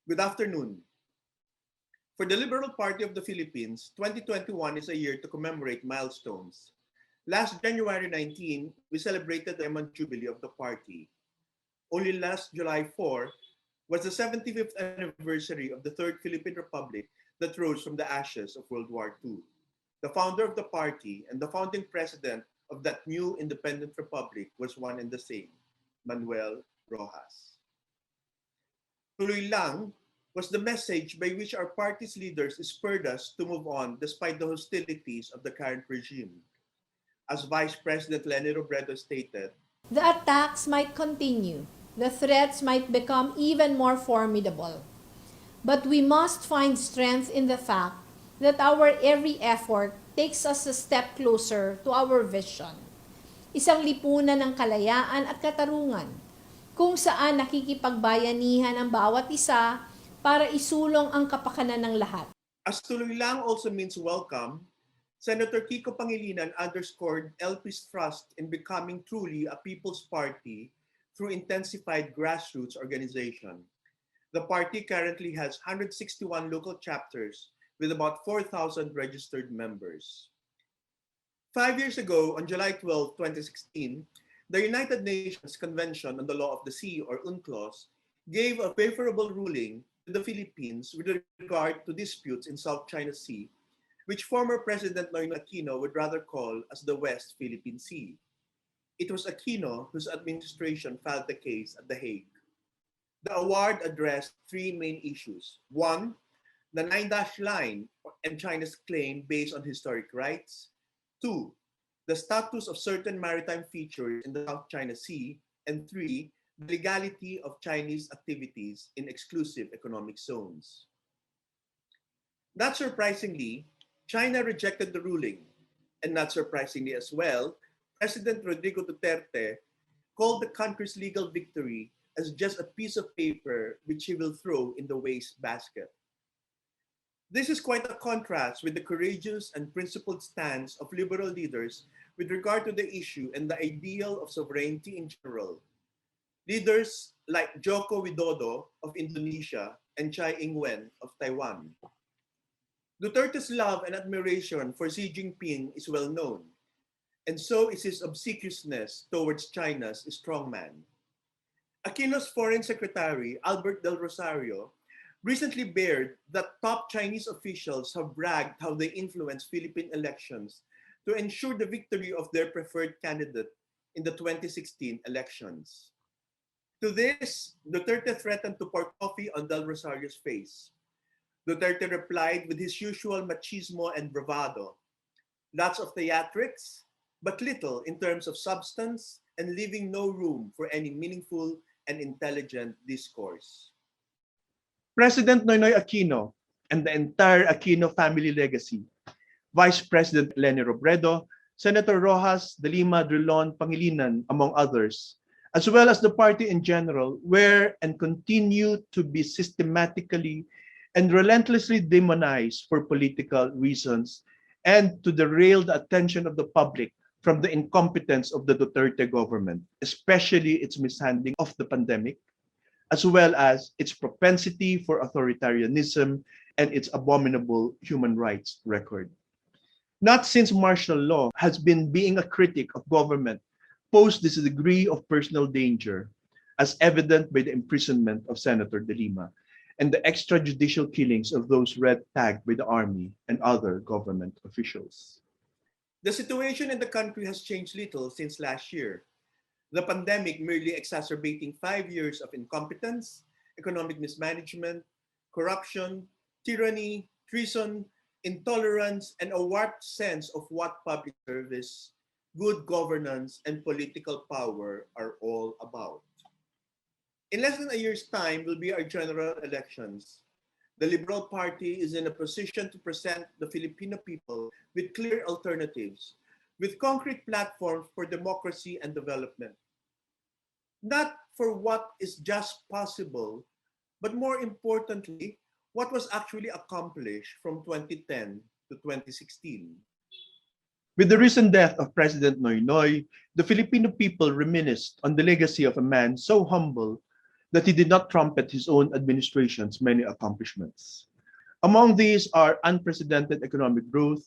Good afternoon. For the Liberal Party of the Philippines, 2021 is a year to commemorate milestones. Last January 19, we celebrated the Diamond Jubilee of the party. Only last July 4 was the 75th anniversary of the Third Philippine Republic that rose from the ashes of World War II. The founder of the party and the founding president of that new independent republic was one and the same, Manuel Rojas. Tuloy lang was the message by which our party's leaders spurred us to move on despite the hostilities of the current regime. As Vice President Leni Robredo stated, the attacks might continue, the threats might become even more formidable. But we must find strength in the fact that our every effort takes us a step closer to our vision. Isang lipunan ng kalayaan at katarungan, kung saan nakikipagbayanihan ang bawat isa para isulong ang kapakanan ng lahat. As tuloy lang also means welcome, Senator Kiko Pangilinan underscored LP's trust in becoming truly a people's party through intensified grassroots organization. The party currently has 161 local chapters with about 4,000 registered members. 5 years ago, on July 12, 2016, the United Nations Convention on the Law of the Sea, or UNCLOS, gave a favorable ruling to the Philippines with regard to disputes in South China Sea, which former President Noynoy Aquino would rather call as the West Philippine Sea. It was Aquino whose administration filed the case at The Hague. The award addressed three main issues. One, the nine-dash line and China's claim based on historic rights. Two, the status of certain maritime features in the South China Sea. And three, the legality of Chinese activities in exclusive economic zones. Not surprisingly, China rejected the ruling, and not surprisingly as well, President Rodrigo Duterte called the country's legal victory as just a piece of paper which he will throw in the waste basket. This is quite a contrast with the courageous and principled stance of liberal leaders with regard to the issue and the ideal of sovereignty in general. Leaders like Joko Widodo of Indonesia and Tsai Ing-wen of Taiwan. Duterte's love and admiration for Xi Jinping is well known, and so is his obsequiousness towards China's strongman. Aquino's Foreign Secretary, Albert Del Rosario, recently bared that top Chinese officials have bragged how they influenced Philippine elections to ensure the victory of their preferred candidate in the 2016 elections. To this, Duterte threatened to pour coffee on Del Rosario's face. Duterte replied with his usual machismo and bravado. Lots of theatrics, but little in terms of substance and leaving no room for any meaningful and intelligent discourse. President Noynoy Aquino and the entire Aquino family legacy, Vice President Leni Robredo, Senator Rojas, De Lima, Drilon, Pangilinan, among others, as well as the party in general, were and continue to be systematically and relentlessly demonized for political reasons and to derail the attention of the public from the incompetence of the Duterte government, especially its mishandling of the pandemic, as well as its propensity for authoritarianism and its abominable human rights record. Not since martial law has been being a critic of government posed this degree of personal danger, as evident by the imprisonment of Senator De Lima and the extrajudicial killings of those red-tagged by the army and other government officials. The situation in the country has changed little since last year. The pandemic merely exacerbating 5 years of incompetence, economic mismanagement, corruption, tyranny, treason, intolerance, and a warped sense of what public service, good governance, and political power are all about. In less than a year's time will be our general elections. The Liberal Party is in a position to present the Filipino people with clear alternatives, with concrete platforms for democracy and development. Not for what is just possible, but more importantly, what was actually accomplished from 2010 to 2016. With the recent death of President Noynoy, the Filipino people reminisced on the legacy of a man so humble that he did not trumpet his own administration's many accomplishments. Among these are unprecedented economic growth,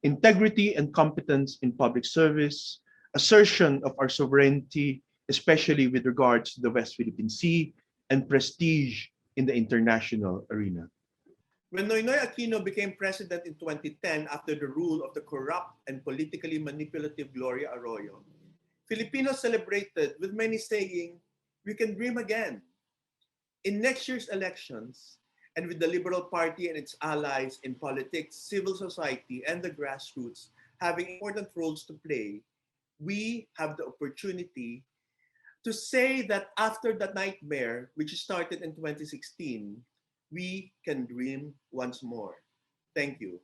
integrity and competence in public service, assertion of our sovereignty, especially with regards to the West Philippine Sea, and prestige in the international arena. When Noynoy Aquino became president in 2010 after the rule of the corrupt and politically manipulative Gloria Arroyo, Filipinos celebrated with many saying, "We can dream again." In next year's elections, and with the Liberal Party and its allies in politics, civil society, and the grassroots having important roles to play, we have the opportunity to say that after the nightmare, which started in 2016, we can dream once more. Thank you.